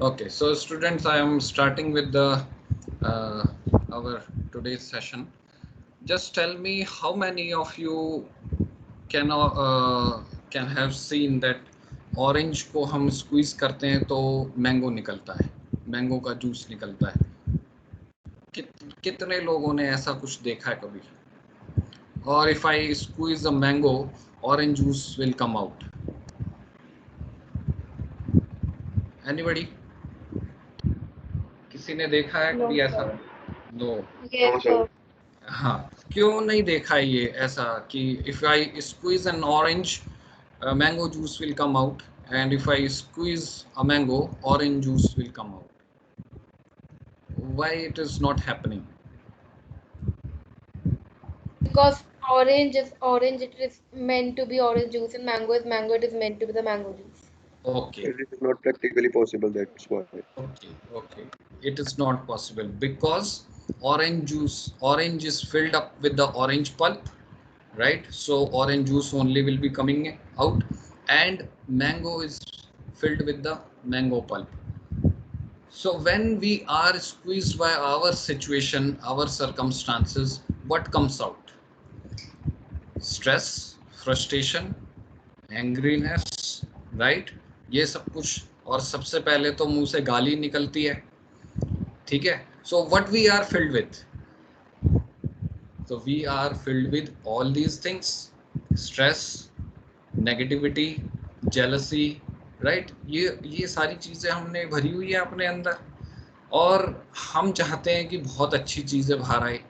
Okay, so students, I am starting with the our today's session. Just tell me how many of you can have seen that orange को हम squeeze करते हैं तो mango निकलता है, mango का juice निकलता है. कितने लोगों ने ऐसा कुछ देखा है कभी? Or if I squeeze a mango, orange juice will come out. Anybody? किसी ने देखा है No, कभी ऐसा? sir. No. Yes, sir. हाँ, क्यों नहीं देखा ये ऐसा कि if I squeeze an orange, mango juice will come out, and if I squeeze a mango, orange juice will come out. Why it is not happening? Because orange is orange, it is meant to be orange juice, and mango is mango, it is meant to be the mango juice. Okay. It is not practically possible, that's why. Okay. It is not possible because orange is filled up with the orange pulp, right? So orange juice only will be coming out, and mango is filled with the mango pulp. So when we are squeezed by our situation, our circumstances, what comes out? Stress, frustration, angriness, right? ये सब कुछ, और सबसे पहले तो मुंह से गाली निकलती है, ठीक है? So what we are filled with? So we are filled with all these things: stress, negativity, jealousy, right? ये सारी चीजें हमने भरी हुई है अपने अंदर, और हम चाहते हैं कि बहुत अच्छी चीजें बाहर आए.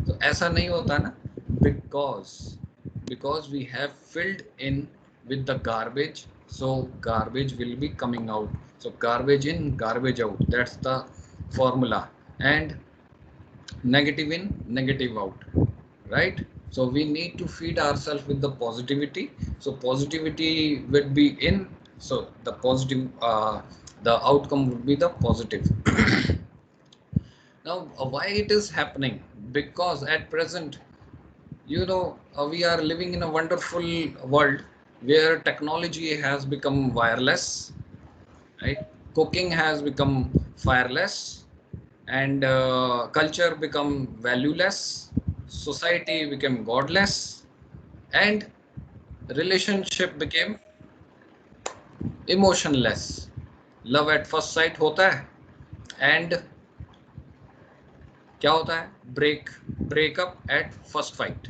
तो ऐसा नहीं होता ना, because we have filled in with the garbage, so garbage will be coming out. So garbage in, garbage out, that's the formula. And negative in, negative out, right? So we need to feed ourselves with the positivity, so positivity will be in, so the positive, the outcome would be the positive. Now why it is happening? Because at present, we are living in a wonderful world where technology has become wireless, right? Cooking has become fireless, and culture become valueless, society became godless, and relationship became emotionless. Love at first sight होता है, and क्या होता है? Breakup at first fight.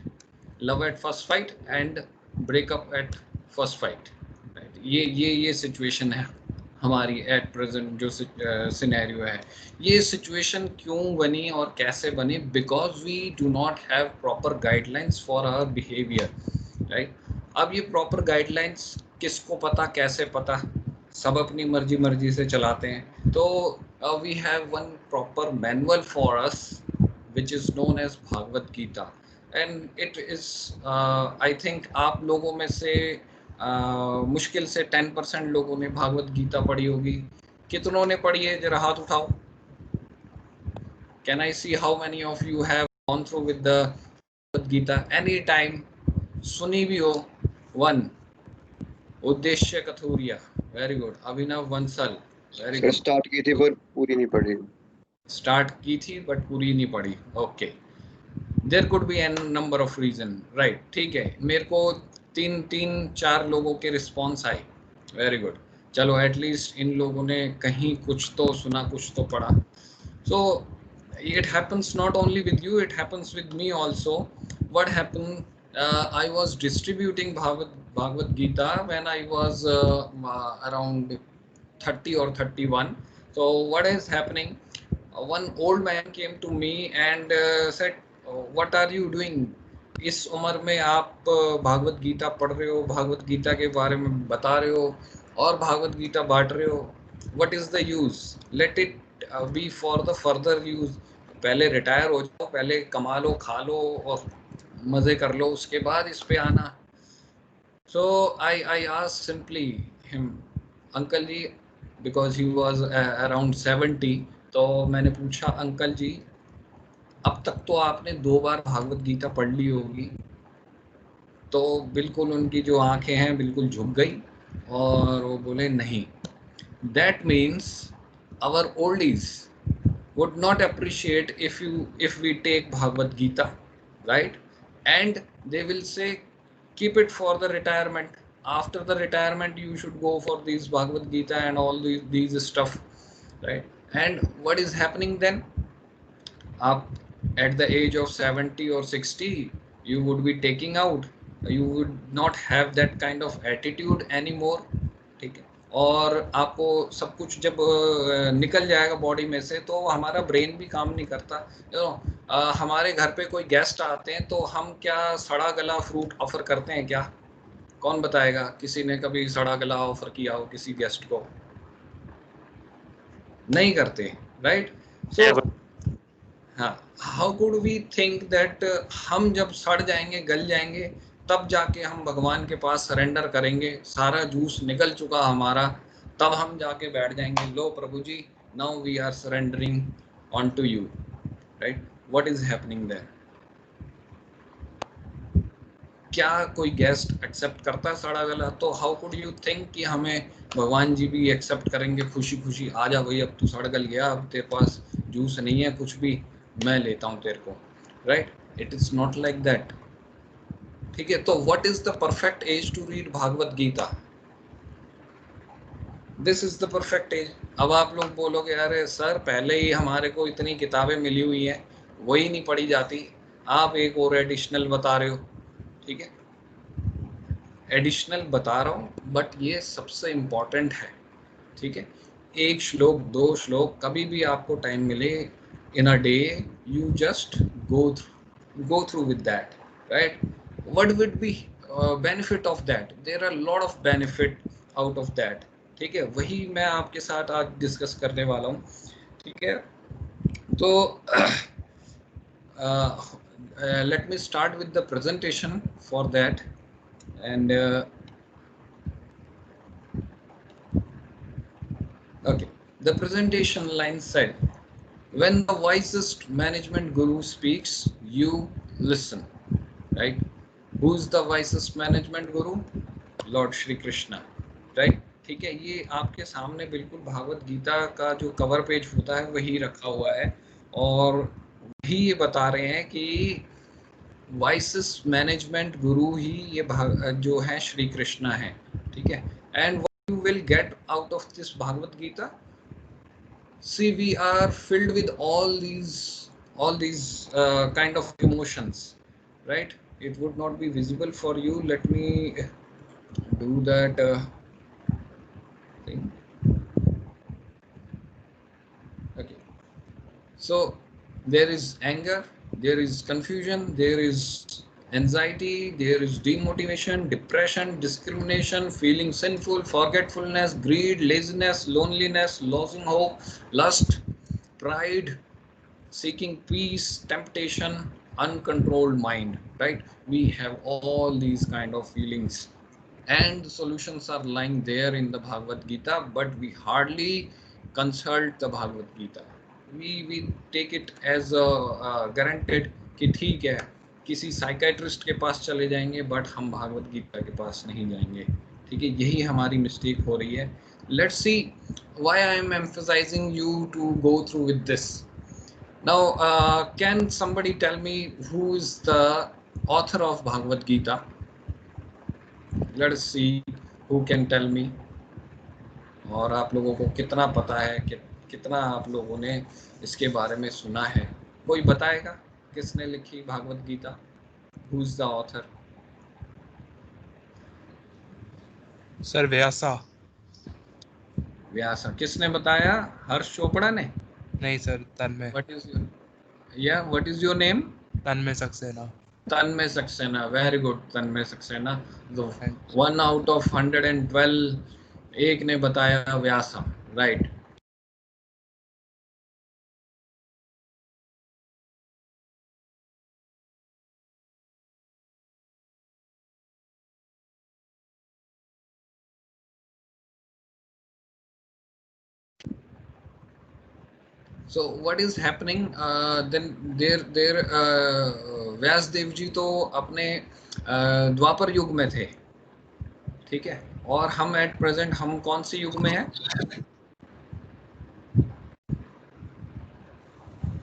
Love at first fight and breakup at first fight. ये situation है हमारी at present, जो scenario है. ये सिचुएशन क्यों बनी और कैसे बनी? Because we do not have proper guidelines for our behaviour, right? अब ये प्रॉपर गाइडलाइंस किसको पता, कैसे पता? सब अपनी मर्जी से चलाते हैं. तो we have one proper manual for us which is known as Bhagavad Gita, and it is I think आप लोगों में से मुश्किल से 10% लोगों ने भागवत गीता पढ़ी होगी. कितनों ने पढ़ी है? जरा हाथ उठाओ. Can I see how many of you have gone through with the Bhagavad Gita any time? सुनी भी हो? One. उद्देश्य कथूरिया, वेरी गुड. अभिनव बंसल, वेरी गुड. स्टार्ट की थी पर पूरी नहीं पढ़ी. स्टार्ट की थी बट पूरी नहीं पढ़ी. Okay, there could be an number of reason, right? ठीक है, मेरे को तीन चार लोगों के रिस्पॉन्स आए. Very good. चलो, एटलीस्ट इन लोगों ने कहीं कुछ तो सुना, कुछ तो पढ़ा. सो it happens not only with you, it happens with me also. What happened, I was distributing Bhagavad Gita when I was around 30 or 31. So what is happening, one old man came to me and said, what are you doing? इस उम्र में आप भागवत गीता पढ़ रहे हो, भागवत गीता के बारे में बता रहे हो और भागवत गीता बांट रहे हो. What is the use? Let it be for the further use. पहले रिटायर हो जाओ, पहले कमा लो, खा लो और मजे कर लो, उसके बाद इस पे आना. So I asked simply him, uncle ji, because he was around 70. तो मैंने पूछा, अंकल जी, अब तक तो आपने 2 बार भागवत गीता पढ़ ली होगी. तो बिल्कुल उनकी जो आंखें हैं बिल्कुल झुक गई और वो बोले, नहीं. That means our oldies would not appreciate if we take Bhagavad Gita, right? And they will say, keep it for the retirement. After the retirement, you should go for these Bhagavad Gita and all these stuff, right? And what is happening then? Up at the age of 70 or 60, you would be taking out. You would not have that kind of attitude anymore. ठीक है, और आपको सब कुछ जब निकल जाएगा body में से, तो हमारा ब्रेन भी काम नहीं करता। हमारे घर पे कोई गेस्ट आते हैं तो हम क्या सड़ा गला फ्रूट ऑफर करते हैं क्या? कौन बताएगा? किसी ने कभी सड़ा गला ऑफर किया हो किसी गेस्ट को? नहीं करते, राइट? सो हाँ, how could we think that हम जब सड़ जाएंगे, गल जाएंगे, तब जाके हम भगवान के पास सरेंडर करेंगे, सारा जूस निकल चुका हमारा, तब हम जाके बैठ जाएंगे, लो प्रभु जी, now we are surrendering on to you, right? What is happening there? क्या कोई गेस्ट एक्सेप्ट करता है सड़ा गला? तो हाउ कुड यू थिंक कि हमें भगवान जी भी एक्सेप्ट करेंगे खुशी खुशी? आ जा भाई, अब तू सड़ गल गया, अब तेरे पास जूस नहीं है, कुछ भी मैं लेता हूँ तेरे को, right? It is not like that, ठीक है? तो what is the perfect age to read Bhagavad Gita? This is the perfect age. अब आप लोग बोलोगे, अरे सर पहले ही हमारे को इतनी किताबें मिली हुई हैं, वही नहीं पढ़ी जाती, आप एक और एडिशनल बता रहे हो, ठीक है? एडिशनल बता रहा हूँ, बट ये सबसे इम्पॉर्टेंट है, ठीक है? एक श्लोक, दो श्लोक, कभी भी आपको टाइम मिले in a day, you just go through with that, right? What would be benefit of that? There are a lot of benefit out of that, ठीक है? वही मैं आपके साथ आज डिस्कस करने वाला हूँ, ठीक है? तो let me start with the presentation for that, and okay, the presentation line said, when the wisest management guru speaks, you listen, right? Who is the wisest management guru? Lord Shri Krishna, right? ठीक है, ये आपके सामने बिल्कुल भागवत गीता का जो cover page होता है वही रखा हुआ है, और वही ये बता रहे हैं कि वाइसेस्ट मैनेजमेंट गुरु ही ये जो है श्री कृष्णा है, ठीक है? And what you will get out of this Bhagavad Gita? See, we are filled with all these kind of emotions, right? It would not be visible for you. Let me do that thing. Okay, so there is anger, there is confusion, there is anxiety, there is demotivation, depression, discrimination, feeling sinful, forgetfulness, greed, laziness, loneliness, losing hope, lust, pride, seeking peace, temptation, uncontrolled mind, right? We have all these kind of feelings, and the solutions are lying there in the Bhagavad Gita, but we hardly consult the Bhagavad Gita. We take it as a guaranteed कि ठीक है, किसी psychiatrist के पास चले जाएंगे, but हम भागवत गीता के पास नहीं जाएंगे, ठीक है? यही हमारी मिस्टेक हो रही है। Let's see why I am emphasizing you to go through with this. Now, can somebody tell me who is the author of Bhagavad Gita? Let us see who can tell me. और आप लोगों को कितना पता है, कितना आप लोगों ने इसके बारे में सुना है? कोई बताएगा किसने लिखी Bhagavad Gita? Who is the author? Sir Vyasa. Vyasa. किसने बताया? हर्ष चोपड़ा ने? नहीं sir, Tanmay. What is your name? Tanmay Saxena. Tanmay Saxena, very good. Tanmay Saxena, 1 out of 112 एक ने बताया Vyasa, right? So what is happening? Then there Vyas Dev ji तो अपने द्वापर युग में थे, ठीक है? और हम एट प्रेजेंट हम कौन सी युग में हैं?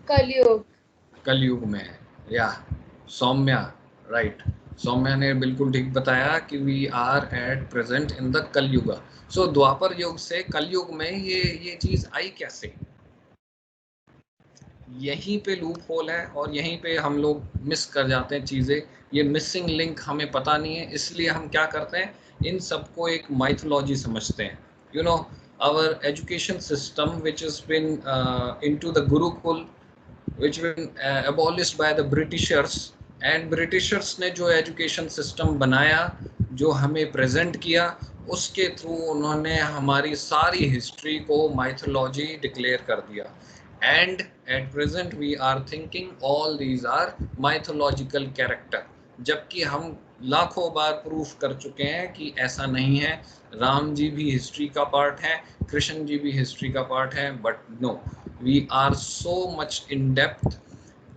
कलयुग. कलयुग में है. या सौम्या, राइट. सौम्या ने बिल्कुल ठीक बताया कि we are at present in the Kalyug. So द्वापर युग से कलयुग में ये चीज आई कैसे? यहीं पे लूप होल है और यहीं पे हम लोग मिस कर जाते हैं चीज़ें. ये मिसिंग लिंक हमें पता नहीं है, इसलिए हम क्या करते हैं, इन सबको एक माइथोलॉजी समझते हैं. You know, our education system which is been into the gurukul, which been abolished by the Britishers, and Britishers ने जो एजुकेशन सिस्टम बनाया, जो हमें प्रेजेंट किया, उसके थ्रू उन्होंने हमारी सारी हिस्ट्री को माइथोलॉजी डिक्लेयर कर दिया. And at present we are thinking all these are mythological character, जबकि हम लाखों बार प्रूफ कर चुके हैं कि ऐसा नहीं है. राम जी भी हिस्ट्री का पार्ट है, कृष्ण जी भी हिस्ट्री का पार्ट है, but no, we are so much in depth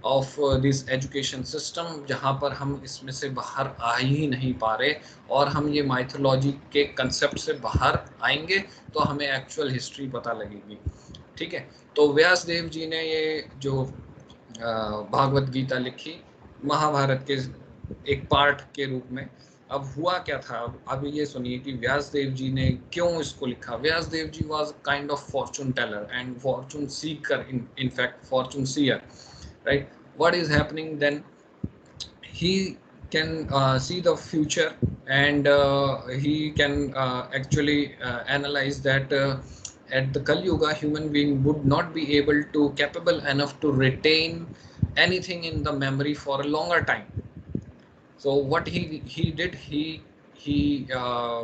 of this education system, जहाँ पर हम इसमें से बाहर आ ही नहीं पा रहे. और हम ये माइथोलॉजी के कंसेप्ट से बाहर आएंगे तो हमें एक्चुअल हिस्ट्री पता लगेगी. ठीक है. तो व्यास देव जी ने ये जो भागवत गीता लिखी महाभारत के एक पार्ट के रूप में. अब हुआ क्या था, अब ये सुनिए कि व्यासदेव जी ने क्यों इसको लिखा. Vyasadev ji was kind of fortune teller and fortune seeker, in fact fortune seer, right? What is happening then, he can see the future, and he can actually analyze that at the Kali Yuga human being would not be able to capable enough to retain anything in the memory for a longer time. So what he did, he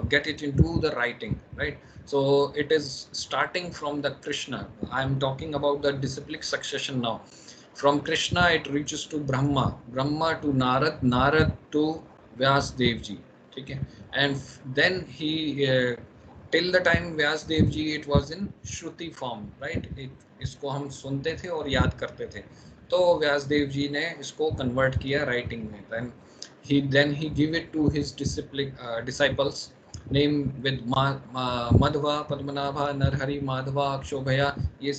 get it into the writing, right? So it is starting from the Krishna. I am talking about the disciplic succession now. From Krishna it reaches to Brahma, Brahma to Narad, Narad to Vyasdev ji. Okay. And then he till the time Vyasdev ji, it was in Shruti form, right? इसको हम सुनते थे और याद करते थे. तो व्यासदेव जी ने इसको कन्वर्ट किया राइटिंग में. Then he give it to his disciples, name with Madhva, Padmanabha, Narhari, Madhva, Akshobhaya. ये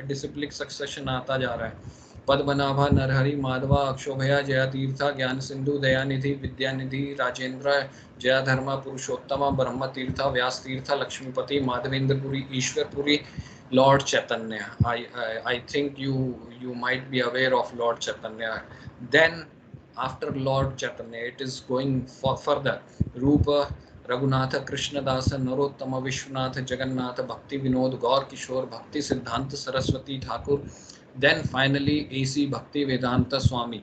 disciplic succession आता जा रहा है. पद्मनाभा, नरहरि, माधवा, अक्षोभया, जयातीर्था, ज्ञान सिंधु, दयानिधि, विद्यानिधि, राजेंद्र, जयाधर्मा, पुरुषोत्तमा, ब्रह्म तीर्था, व्यास तीर्था, Lakshmipati, Madhavendrapuri, Ishwarpuri, Lord Chaitanya. I think you might be aware of Lord Chaitanya. Then after Lord Chaitanya it is going for further. Rupa, Raghunatha, Krishnadasa, Narottama, Vishwanath, Jagannatha, Bhakti Vinod, Gaur Kishore, Bhakti Siddhanta Saraswati Thakur. Then finally AC Bhakti Vedanta Swami,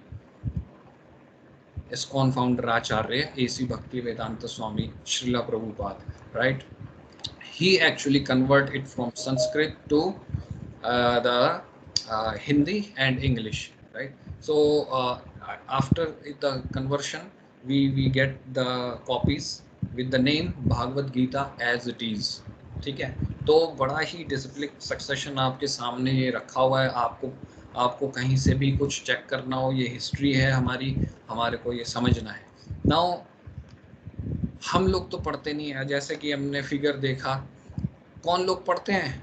ISKCON founder Acharya, AC Bhakti Vedanta Swami, Srila Prabhupada, right? He actually convert it from Sanskrit to the Hindi and English, right? So after the conversion, we get the copies with the name Bhagavad Gita as it is. ठीक है. तो बड़ा ही discipline succession आपके सामने ये रखा हुआ है. आपको कहीं से भी कुछ चेक करना हो, ये हिस्ट्री है हमारी, हमारे को ये समझना है. नाउ हम लोग तो पढ़ते नहीं है. जैसे कि हमने फिगर देखा, कौन लोग पढ़ते हैं?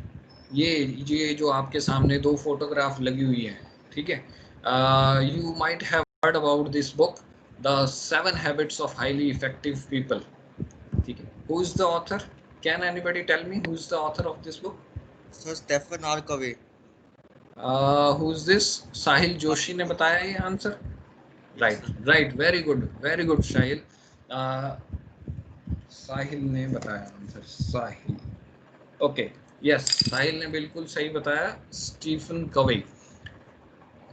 ये जो आपके सामने दो फोटोग्राफ लगी हुई है, ठीक है. You might have heard about this book, the 7 habits of highly effective people. ठीक है. Who is the author? Can anybody tell me who is the author of this book? Sir Stephen R Covey. Who is this? Sahil Joshi ने बताया ये answer. Right, very good Sahil. Sahil ने बताया answer. Sahil, okay, yes, Sahil ने बिल्कुल सही बताया. Stephen Covey.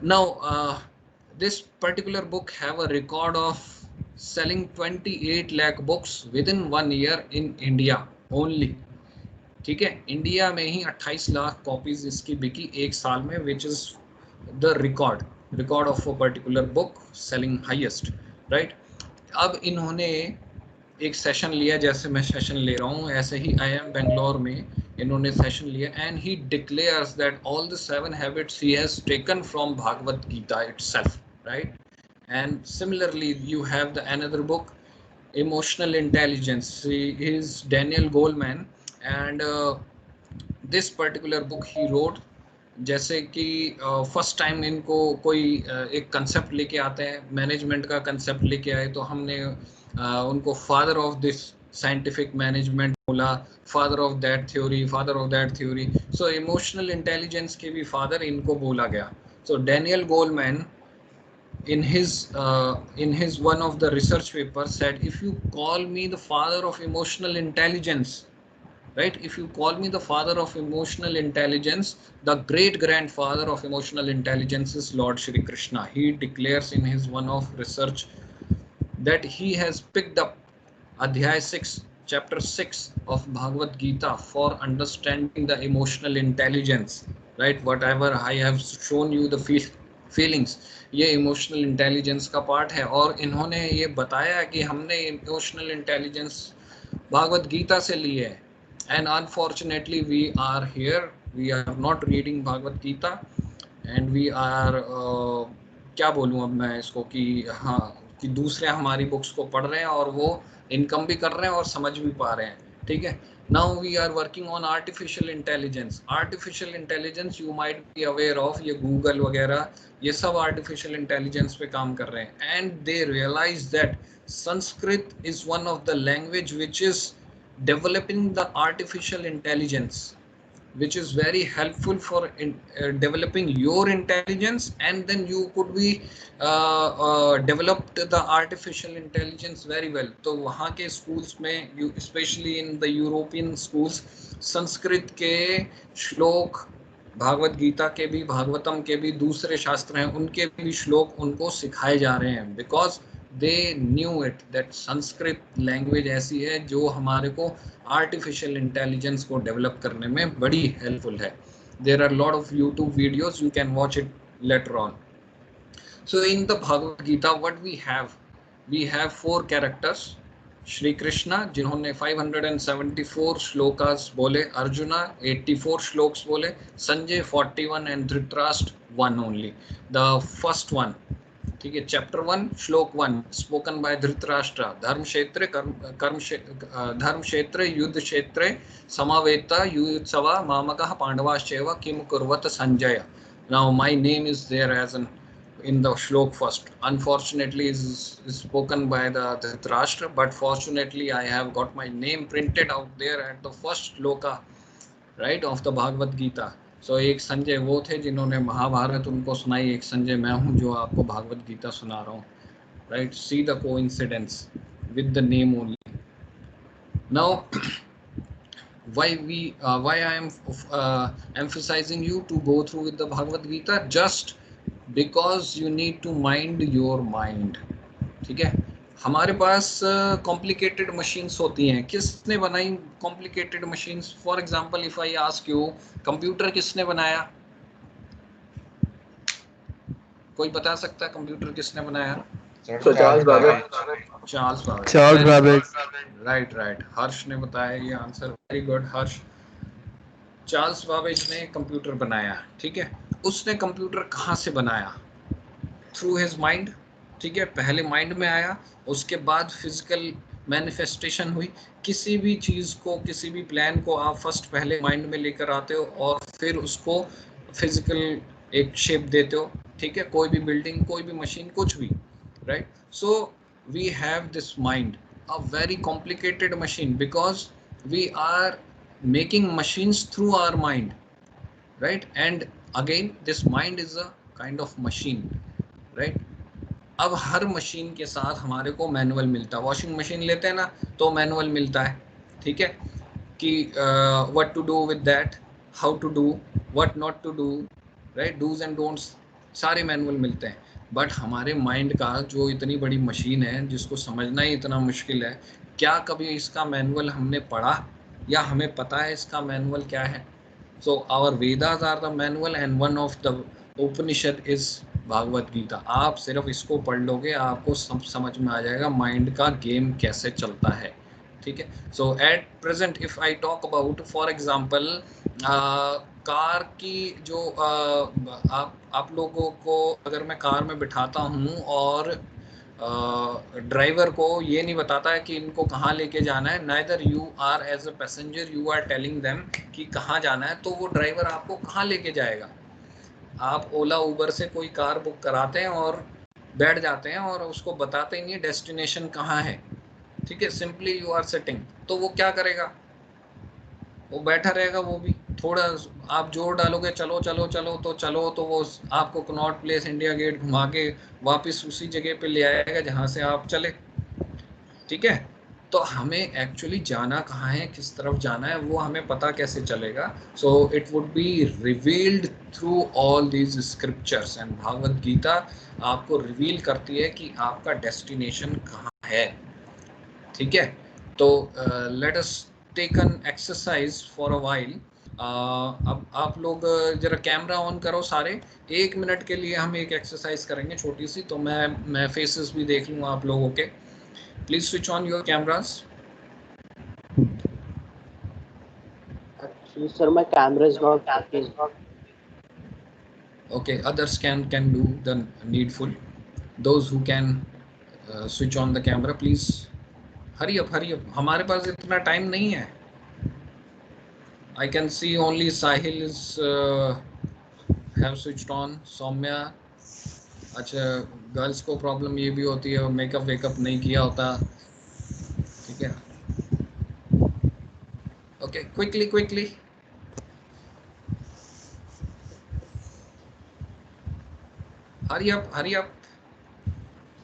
Now this particular book have a record of selling 28 lakh books within 1 year in India only. ठीक है. इंडिया में ही 28 लाख कॉपीज इसकी बिकी एक साल में, which is the record of a particular book selling highest, right? अब इन्होंने एक सेशन लिया, जैसे मैं सेशन ले रहा हूँ ऐसे ही IIM बेंगलोर में इन्होंने सेशन लिया, and he declares that all the 7 habits he has taken from Bhagavad Gita itself, right? And similarly you have the another book, Emotional Intelligence. He is Daniel Goleman, and this particular book he wrote जैसे कि first time इनको कोई एक concept लेके आते हैं, management का concept लेके आए, तो हमने उनको father of this scientific management बोला, father of that theory, father of that theory. So emotional intelligence के भी फादर इनको बोला गया। So Daniel Goleman in his one of the research papers said, if you call me the father of emotional intelligence, right, if you call me the father of emotional intelligence, the great grandfather of emotional intelligence is Lord Shri Krishna. He declares in his one of research that he has picked up Adhyay 6, chapter 6 of Bhagavad Gita for understanding the emotional intelligence, right? Whatever I have shown you, the feelings, ये emotional intelligence का part है। और इन्होंने ये बताया कि हमने emotional intelligence Bhagavat Gita से ली है। And unfortunately we are here, we are not reading Bhagavad Gita and we are क्या बोलूँ अब मैं इसको कि हाँ, कि दूसरे हमारी बुक्स को पढ़ रहे हैं और वो इनकम भी कर रहे हैं और समझ भी पा रहे हैं, ठीक है। Now we are working on artificial intelligence. Artificial intelligence you might be aware of, ये गूगल वगैरह ये सब आर्टिफिशियल इंटेलिजेंस पे काम कर रहे हैं। And they realize that Sanskrit is one of the language which is developing the artificial intelligence, which is very helpful for developing your intelligence, and then you could be developed the artificial intelligence very well. तो वहाँ के schools में, especially in the European schools, Sanskrit के श्लोक, भागवत गीता के भी, भागवतम के भी, दूसरे शास्त्र हैं उनके भी श्लोक उनको सिखाए जा रहे हैं, because they knew it that Sanskrit language ऐसी है जो हमारे को आर्टिफिशियल इंटेलिजेंस को डेवलप करने में बड़ी हेल्पफुल है। There are lot of YouTube videos, you can watch it later on. So in the Bhagavad Gita what we have 4 characters. Shri Krishna जिन्होंने 574 श्लोकास बोले, अर्जुना 84 श्लोक्स बोले, Sanjay 41 and Dhritarashtra 1 only. The first one, ठीक है, चैप्टर 1 श्लोक 1 स्पोकन बाय धृतराष्ट्र। धर्म क्षेत्र युद्ध क्षेत्रे समवेता युयुत्सवा मामकः पांडवाश्चैव किम कुर्वत Sanjaya. Now my name is there as an in the shlok first. Unfortunately is spoken by the Dhritarashtra, but fortunately I have got my name printed out there at the first shloka, right, of the Bhagavad Gita. So एक संजय वो थे जिन्होंने महाभारत उनको सुनाई, एक संजय मैं हूँ जो आपको भागवत गीता सुना रहा हूँ, right? See the coincidence with the name only. Now why I am emphasizing you to go through with the Bhagavad Gita, just because you need to mind your mind, ठीक है। हमारे पास कॉम्प्लिकेटेड मशीन्स होती हैं। किसने बनाई complicated machines? For example if I ask you, computer किसने बनाया? कोई बता सकता है कंप्यूटर किसने बनाया? Charles Babbage. राइट, हर्ष ने बताया ये आंसर, वेरी गुड हर्ष। चार्ल्स बाबेज ने कंप्यूटर बनाया, ठीक है। उसने कंप्यूटर कहाँ से बनाया? थ्रू हिज माइंड, ठीक है। पहले माइंड में आया, उसके बाद फिजिकल मैनिफेस्टेशन हुई। किसी भी चीज़ को, किसी भी प्लान को आप फर्स्ट पहले माइंड में लेकर आते हो और फिर उसको फिजिकल एक शेप देते हो, ठीक है। कोई भी बिल्डिंग, कोई भी मशीन, कुछ भी, right. So we have this mind, a very complicated machine, because we are making machines through our mind, right? And again this mind is a kind of machine, right? अब हर machine के साथ हमारे को manual मिलता है। Washing machine लेते हैं ना तो मैनुअल मिलता है, ठीक है, कि what to do with that, how to do, what not to do, right? do's and don'ts सारे मैनुअल मिलते हैं। बट हमारे माइंड का जो इतनी बड़ी मशीन है जिसको समझना ही इतना मुश्किल है, क्या कभी इसका मैनुअल हमने पढ़ा या हमें पता है इसका मैनुअल क्या है? So our Vedas are the manual and one of the Upanishad is Bhagavad Gita. आप सिर्फ इसको पढ़ लोगे, आपको सब समझ में आ जाएगा माइंड का गेम कैसे चलता है, ठीक है। So at present if I talk about, for example car की जो आप लोगों को अगर मैं कार में बिठाता हूँ और ड्राइवर को ये नहीं बताता है कि इनको कहाँ लेके जाना है, neither you are as a passenger you are telling them कि कहाँ जाना है, तो वो ड्राइवर आपको कहाँ लेके जाएगा? आप ओला उबर से कोई कार बुक कराते हैं और बैठ जाते हैं और उसको बताते ही नहीं डेस्टिनेशन कहाँ है, ठीक है, सिंपली यू आर सिटिंग, तो वो क्या करेगा, वो बैठा रहेगा, वो भी थोड़ा आप जोर डालोगे चलो चलो चलो तो चलो, तो वो आपको कनॉट प्लेस इंडिया गेट घुमा के वापस उसी जगह पे ले आएगा जहाँ से आप चले, ठीक है। तो हमें एक्चुअली जाना कहाँ है, किस तरफ जाना है, वो हमें पता कैसे चलेगा। So it would be revealed through all these scriptures, and Bhagavad Gita आपको रिवील करती है कि आपका डेस्टिनेशन कहाँ है, ठीक है। तो let us take an exercise for a while. अब आप लोग जरा कैमरा ऑन करो सारे, 1 मिनट के लिए हम एक एक्सरसाइज करेंगे छोटी सी, तो मैं फेसेस भी देख लूँगा आप लोगों के। Please switch on your cameras. Actually, sir, my camera is not working. Okay, others can do the needful. Those who can switch on the camera, please hurry up, hurry up. हमारे पास इतना time नहीं है. I can see only Sahil is have switched on. Soumya, अच्छा girls को problem ये भी होती है, मेकअप वेकअप नहीं किया होता, ठीक है। Okay, quickly. Hurry up.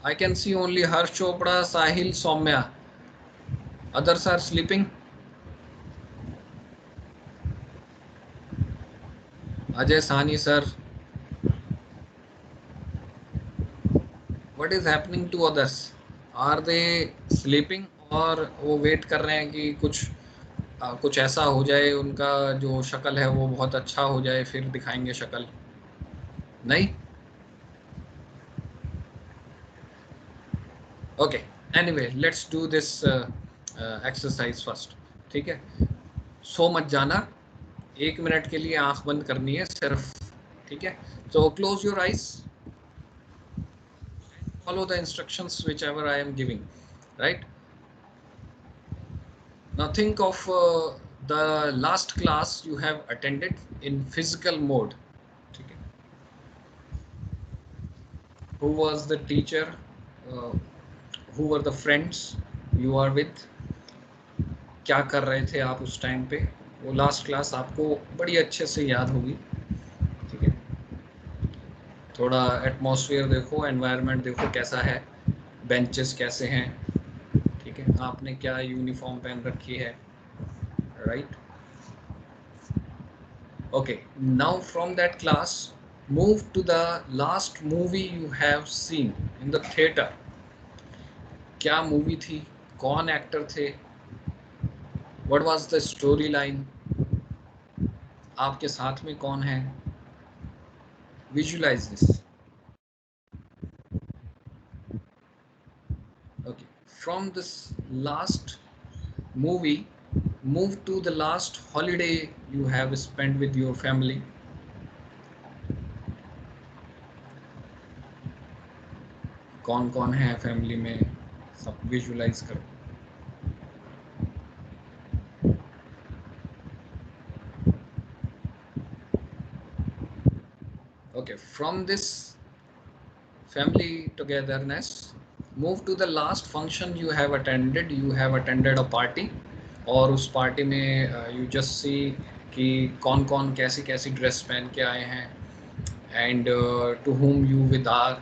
I can see only Harsh Chopra, Sahil, Soumya. Others are sleeping. Ajay Sani sir. What is happening to others? Are they sleeping और वो वेट कर रहे हैं कि कुछ ऐसा हो जाए, उनका जो शक्ल है वो बहुत अच्छा हो जाए, फिर दिखाएंगे शक्ल? नहीं? Okay, anyway let's do this exercise first, ठीक है। सो मत जाना, 1 मिनट के लिए आंख बंद करनी है सिर्फ, ठीक है। So close your eyes, follow the instructions whichever I am giving, right? Now think of the last class you have attended in physical mode, okay? Who was the teacher, who were the friends you are with, क्या कर रहे थे आप उस time पे, वो last class आपको बड़ी अच्छे से याद होगी, ठीक है। थोड़ा एटमॉस्फेयर देखो, एनवायरनमेंट देखो कैसा है, बेंचेस कैसे हैं, ठीक है, आपने क्या यूनिफॉर्म पहन रखी है, right. Okay, now from that class move to the last movie you have seen in the theatre. क्या मूवी थी, कौन एक्टर थे, what was the story line, आपके साथ में कौन है, visualise this. Okay, from this last movie, move to the last holiday you have spent with your family. कौन कौन है फैमिली में, सब विजुअलाइज करो। Okay, from this family togetherness, move to the last function you have attended. You have attended a party, और उस party में you just see कि कौन कौन कैसी कैसी ड्रेस पहन के आए हैं, and to whom you with are,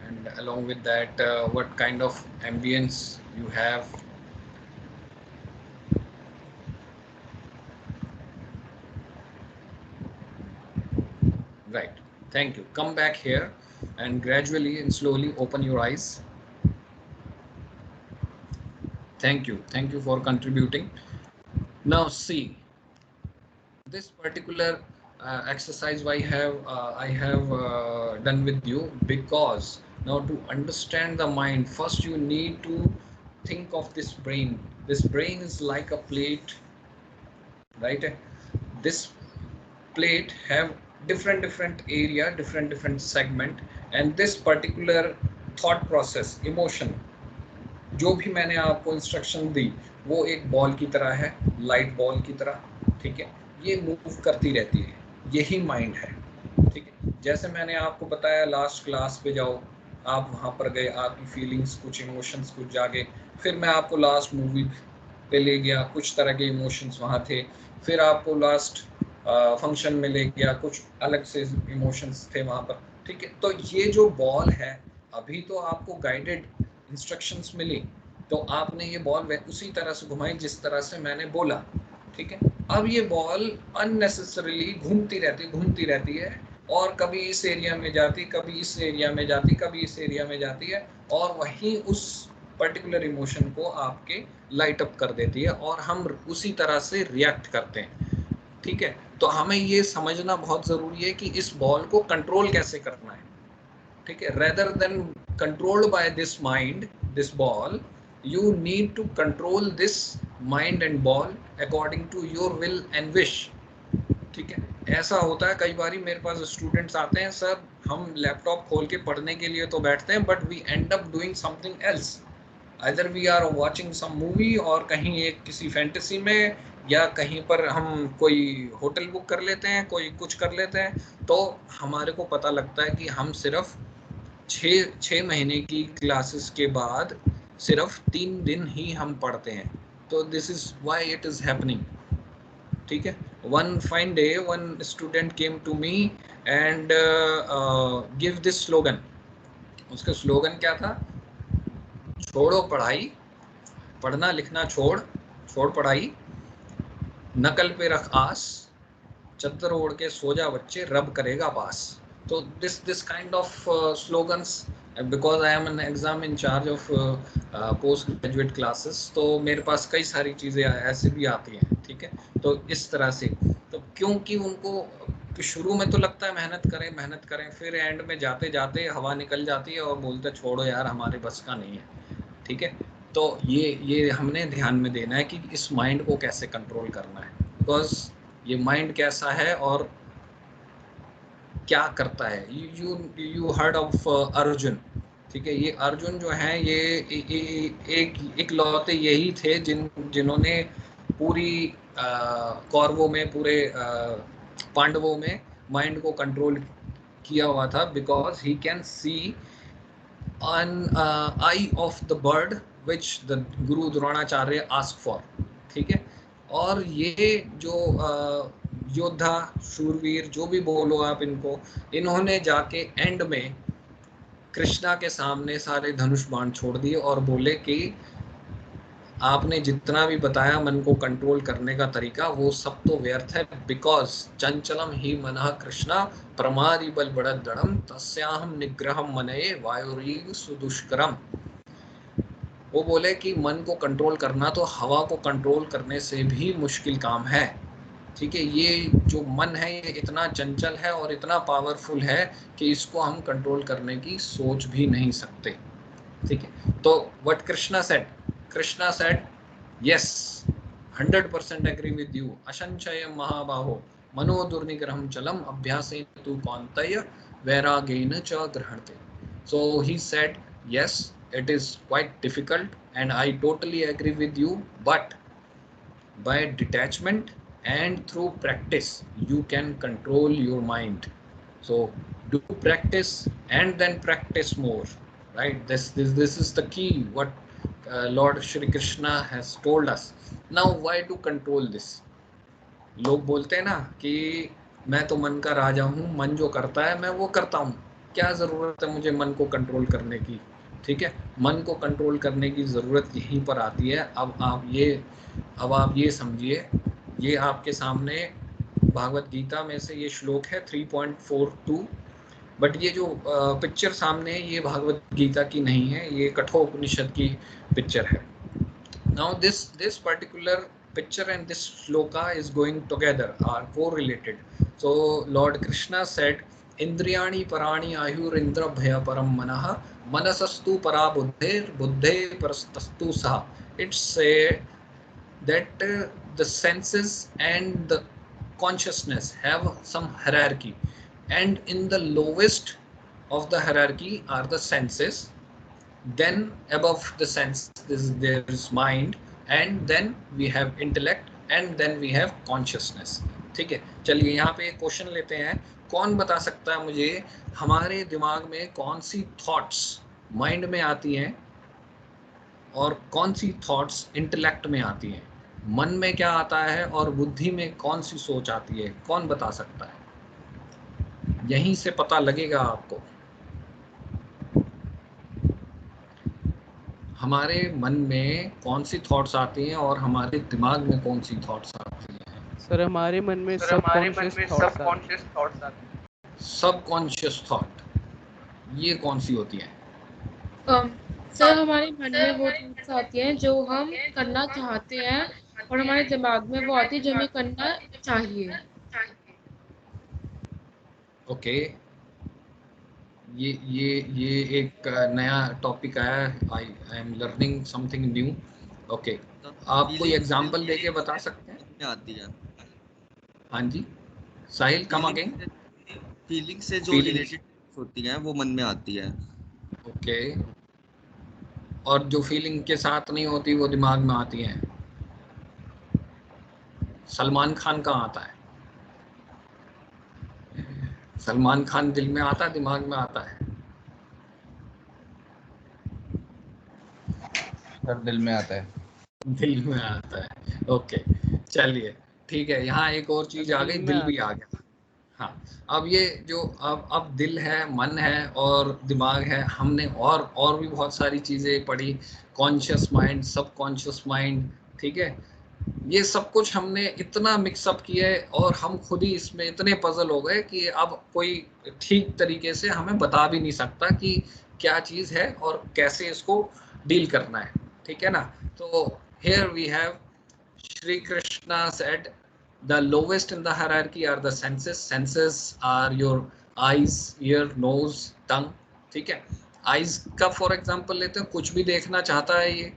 and along with that what kind of ambience you have. Right, thank you. Come back here and gradually and slowly open your eyes. Thank you for contributing. Now see, this particular exercise I have done with you, because now to understand the mind, first you need to think of this brain. This brain is like a plate, right? This plate have different area, different segment, and this particular thought process, emotion, जो भी मैंने आपको instruction दी वो एक ball की तरह है, light ball की तरह, ठीक है, ये मूव करती रहती है, यही माइंड है, ठीक है, जैसे मैंने आपको बताया लास्ट क्लास पे जाओ, आप वहाँ पर गए, आपकी फीलिंग्स, कुछ इमोशंस कुछ जागे, फिर मैं आपको लास्ट मूवी पे ले गया, कुछ तरह के इमोशंस वहाँ थे, फिर आपको लास्ट फंक्शन में ले गया, कुछ अलग से इमोशंस थे वहाँ पर, ठीक है। तो ये जो बॉल है, अभी तो आपको गाइडेड इंस्ट्रक्शंस मिली, तो आपने ये बॉल उसी तरह से घुमाई जिस तरह से मैंने बोला, ठीक है। अब ये बॉल अननेसेसरीली घूमती रहती है, और कभी इस एरिया में जाती, कभी इस एरिया में जाती, कभी इस एरिया में जाती है, और वहीं उस पर्टिकुलर इमोशन को आपके लाइट अप कर देती है, और हम उसी तरह से रिएक्ट करते हैं, ठीक है। तो हमें ये समझना बहुत ज़रूरी है कि इस बॉल को कंट्रोल कैसे करना है, ठीक है। Rather than controlled by this mind, this ball, you need to control this mind and ball according to your will and wish, ठीक है। ऐसा होता है कई बारी मेरे पास स्टूडेंट्स आते हैं, सर हम लैपटॉप खोल के पढ़ने के लिए तो बैठते हैं, but we end up doing something else, either we are watching some movie, और कहीं एक किसी फैंटेसी में, या कहीं पर हम कोई होटल बुक कर लेते हैं, कोई कुछ कर लेते हैं, तो हमारे को पता लगता है कि हम सिर्फ 6 महीने की क्लासेस के बाद सिर्फ 3 दिन ही हम पढ़ते हैं। तो this is why it is happening, ठीक है। One fine day one student came to me and give this slogan. उसका स्लोगन क्या था? छोड़ो पढ़ाई, पढ़ना लिखना छोड़, छोड़ पढ़ाई, नकल पे रख आस, चद्दर ओढ़ के सो जा बच्चे, रब करेगा पास। तो this kind of slogans, because I am an exam in charge of post graduate classes, तो मेरे पास कई सारी चीज़ें ऐसे भी आती हैं, ठीक है। तो इस तरह से, तो क्योंकि उनको शुरू में तो लगता है मेहनत करें, फिर एंड में जाते जाते हवा निकल जाती है और बोलते छोड़ो यार हमारे बस का नहीं है, ठीक है। तो ये हमने ध्यान में देना है कि इस माइंड को कैसे कंट्रोल करना है, बिकॉज ये माइंड कैसा है और क्या करता है। यू हर्ड ऑफ अर्जुन, ठीक है। ये अर्जुन जो है ये एक लौते यही थे जिन्होंने पूरी कौरवों में, पूरे पांडवों में माइंड को कंट्रोल किया हुआ था, because he can see an eye of the bird which the Guru Dronacharya asked for, ठीक है। और ये जो योद्धा, शूरवीर, जो भी बोलो आप इनको, इन्होंने जाके एंड में कृष्णा के सामने सारे धनुष बाण छोड़ दिए और बोले कि आपने जितना भी बताया मन को कंट्रोल करने का तरीका, वो सब तो व्यर्थ है, बिकॉज चंचलम ही मनः कृष्णा प्रमादी बल बढ़त दृढ़म तस्याहम निग्रहम मनये वायुरीव सुदुष्करम। वो बोले कि मन को कंट्रोल करना तो हवा को कंट्रोल करने से भी मुश्किल काम है, ठीक है। ये जो मन है ये इतना चंचल है और इतना पावरफुल है कि इसको हम कंट्रोल करने की सोच भी नहीं सकते, ठीक है। तो what Krishna said yes, 100% agree with you, असंशयम महाबाहो मनो दुर्निग्रहम चलम अभ्यासेन तु कौन्तेय वैरागेन च गृह्णते। So he said yes, it is quite difficult and I totally agree with you, but by detachment and through practice you can control your mind. So do practice and then practice more, right? This is the key what Lord Shri Krishna has told us. Now why to control this? लोग बोलते हैं ना कि मैं तो मन का राजा हूँ, मन जो करता है मैं वो करता हूँ, क्या ज़रूरत है मुझे मन को कंट्रोल करने की, ठीक है। मन को कंट्रोल करने की ज़रूरत यहीं पर आती है। अब आप ये समझिए, ये आपके सामने भागवत गीता में से ये श्लोक है 3.42, बट ये जो पिक्चर सामने है ये भागवत गीता की नहीं है, ये कठोपनिषद की पिक्चर है। Now this particular picture and this shloka is going together, are correlated. So Lord Krishna said, Indriyani parani ayur indra bhaya param manah manasastu para buddhe parastastu saha. It's say that the senses and the consciousness have some hierarchy, and in the lowest of the hierarchy are the senses, then above the sense there is mind, and then we have intellect, and then we have consciousness, ठीक है, चलिए यहाँ पे एक question लेते हैं। कौन बता सकता है मुझे हमारे दिमाग में कौन सी थॉट्स माइंड में आती हैं और कौन सी थॉट्स इंटेलेक्ट में आती हैं? मन में क्या आता है और बुद्धि में कौन सी सोच आती है? कौन बता सकता है? यहीं से पता लगेगा आपको हमारे मन में कौन सी थॉट्स आती हैं और हमारे दिमाग में कौन सी थॉट्स आती हैं। सर हमारे मन में सबकॉन्शियस थॉट्स आते हैं। सबकॉन्शियस थॉट ये कौन सी होती है? सर हमारे मन में वो थॉट्स आती हैं जो हम करना चाहते हैं और हमारे दिमाग में वो आती है जो हमें करना चाहिए। ओके, ये एक नया टॉपिक आया है। I am learning something new. Okay, आप कोई एग्जांपल देके बता सकते हैं? में आती है। हाँ जी, साहिल कम अगेन। फीलिंग से जो Feeling. रिलेटेड होती हैं वो मन में आती है। ओके, और जो फीलिंग के साथ नहीं होती वो दिमाग में आती हैं। सलमान खान कहाँ आता है? सलमान खान दिल में आता है, दिमाग में आता है? सर दिल में आता है। दिल में आता है। ओके, चलिए ठीक है, यहाँ एक और चीज आ गई, दिल भी आ गया। हाँ, अब ये जो अब दिल है, मन है और दिमाग है, हमने और भी बहुत सारी चीजें पढ़ी, कॉन्शियस माइंड, सब कॉन्शियस माइंड, ठीक है। ये सब कुछ हमने इतना मिक्सअप किया है और हम खुद ही इसमें इतने पजल हो गए कि अब कोई ठीक तरीके से हमें बता भी नहीं सकता कि क्या चीज़ है और कैसे इसको डील करना है, ठीक है ना। तो here we have Shri Krishna said the lowest in the hierarchy are the senses. Senses are your eyes, ear, nose, tongue, ठीक है। eyes का फॉर एग्जांपल लेते हैं, कुछ भी देखना चाहता है ये।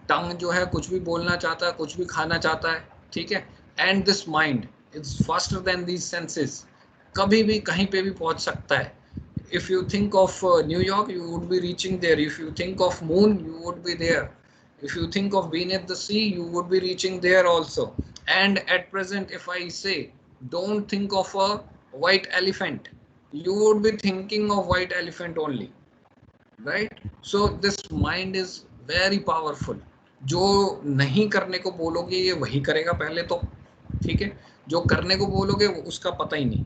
टंग जो है कुछ भी बोलना चाहता है, कुछ भी खाना चाहता है, ठीक है। And this mind is faster than these senses, कभी भी कहीं पे भी पहुंच सकता है। if you think of New York, you would be reaching there. If you think of moon, you would be there. If you think of being at the sea, you would be reaching there also. And at present, if I say don't think of a white elephant, you would be thinking of white elephant only, right? So this mind is very powerful. जो नहीं करने को बोलोगे ये वही करेगा पहले तो, ठीक है। जो करने को बोलोगे वो उसका पता ही नहीं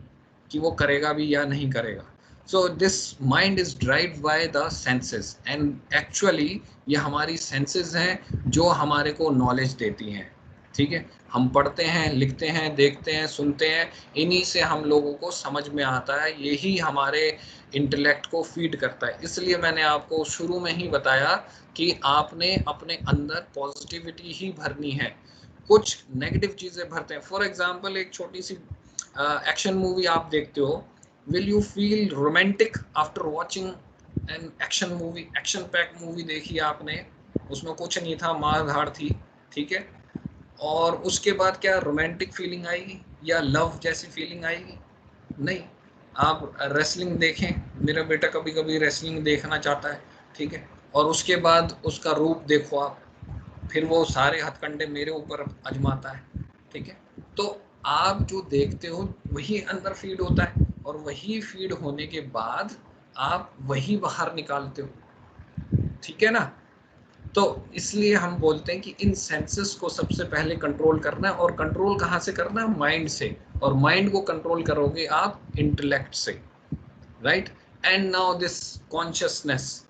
कि वो करेगा भी या नहीं करेगा। So this mind is driven by the senses and actually ये हमारी senses हैं जो हमारे को knowledge देती हैं, ठीक है। हम पढ़ते हैं, लिखते हैं, देखते हैं, सुनते हैं, इन्हीं से हम लोगों को समझ में आता है, यही हमारे इंटेलेक्ट को फीड करता है। इसलिए मैंने आपको शुरू में ही बताया कि आपने अपने अंदर पॉजिटिविटी ही भरनी है, कुछ नेगेटिव चीज़ें भरते हैं। फॉर एग्जांपल एक छोटी सी एक्शन मूवी आप देखते हो, will you feel romantic after watching an action movie? Action pack movie देखी आपने, उसमें कुछ नहीं था, मार धाड़ थी, ठीक है, और उसके बाद क्या रोमांटिक फीलिंग आएगी या लव जैसी फीलिंग आएगी? नहीं। आप रेसलिंग देखें, मेरा बेटा कभी कभी रेसलिंग देखना चाहता है, ठीक है, और उसके बाद उसका रूप देखो आप, फिर वो सारे हथकंडे मेरे ऊपर आजमाता है, ठीक है। तो आप जो देखते हो वही अंदर फीड होता है और वही फीड होने के बाद आप वही बाहर निकालते हो, ठीक है ना। तो इसलिए हम बोलते हैं कि इन सेंसेस को सबसे पहले कंट्रोल करना है, और कंट्रोल कहाँ से करना है? माइंड से, और माइंड को कंट्रोल करोगे आप इंटेलेक्ट से, right. And now this consciousness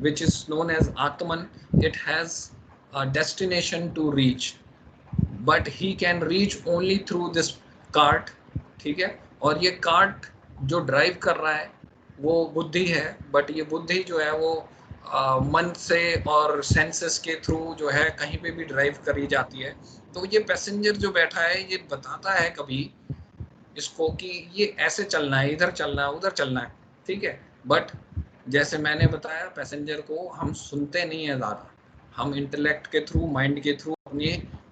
which is known as Atman, it has a destination to reach, but he can reach only through this cart, ठीक है। और ये कार्ट जो ड्राइव कर रहा है वो बुद्धि है, बट ये बुद्धि जो है वो मन से और सेंसेस के थ्रू जो है कहीं पे भी ड्राइव करी जाती है। तो ये पैसेंजर जो बैठा है ये बताता है कभी इसको कि ये ऐसे चलना है, इधर चलना है, उधर चलना है, ठीक है। बट जैसे मैंने बताया, पैसेंजर को हम सुनते नहीं है ज़्यादा, हम इंटेलेक्ट के थ्रू, माइंड के थ्रू अपनी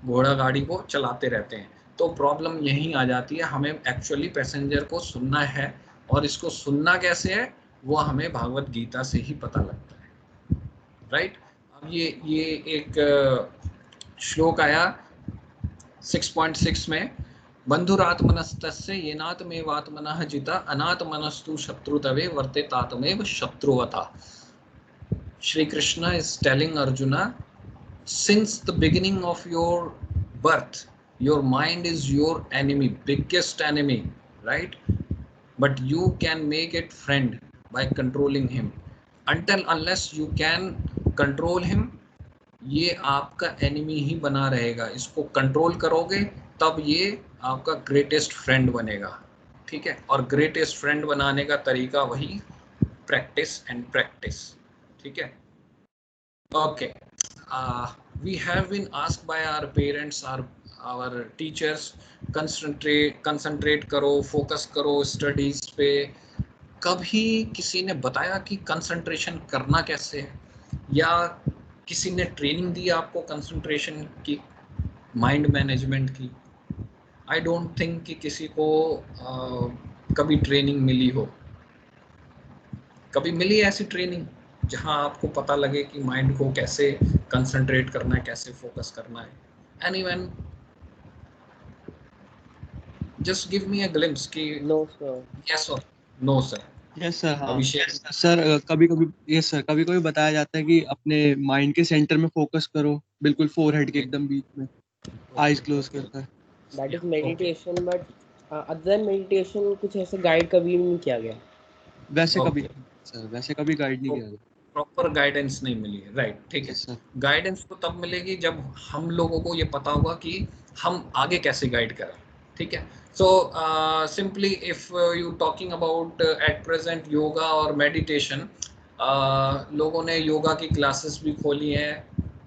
घोड़ा गाड़ी को चलाते रहते हैं। तो प्रॉब्लम यहीं आ जाती है, हमें एक्चुअली पैसेंजर को सुनना है, और इसको सुनना कैसे है वो हमें भागवत गीता से ही पता लगता है, राइट। अब ये एक श्लोक आया, 6.6 में बंधुरात्मनस्तस्य येनात्मेवात्मनः जिता अनात्मनस्तु शत्रुतवे वर्तेतात्मेव शत्रुवता. Shri Krishna is telling Arjuna, since the beginning of your birth, your mind is your enemy, biggest enemy, right? But you can make it friend by controlling him. Until unless you can control him, ये आपका enemy ही बना रहेगा. इसको control करोगे तब ये आपका greatest friend बनेगा. ठीक है, और ग्रेटेस्ट फ्रेंड बनाने का तरीका वही प्रैक्टिस एंड प्रैक्टिस. ठीक है, okay. We have been asked by our parents, our teachers, concentrate करो, focus करो स्टडीज पे. कभी किसी ने बताया कि कंसंट्रेशन करना कैसे है, या किसी ने ट्रेनिंग दी आपको कंसंट्रेशन की, माइंड मैनेजमेंट की? आई डोंट थिंक कि किसी को कभी ट्रेनिंग मिली हो. कभी मिली ऐसी ट्रेनिंग जहां आपको पता लगे कि माइंड को कैसे कंसंट्रेट करना है, कैसे फोकस करना है? Anyone? Just give me a glimpse कि नो सर. यस और नो सर. Yes sir. हाँ अभिषेक सर, कभी कभी यस सर, कभी कभी बताया जाता है कि अपने माइंड के सेंटर में फोकस करो, बिल्कुल फोरहेड के एकदम बीच में, आईज क्लोज करकर. That is meditation, but other than meditation कुछ ऐसे गाइड कभी नहीं किया गया. वैसे Okay. कभी सर, वैसे कभी गाइड नहीं किया गया. प्रॉपर गाइडेंस नहीं मिली है, राइट? ठीक है. Yes sir. गाइडेंस तो तब मिलेगी जब हम लोगों को ये पता होगा कि हम आगे कैसे गाइड करें. ठीक है. So simply if you talking about at present yoga और मेडिटेशन, लोगों ने योगा की क्लासेस भी खोली हैं.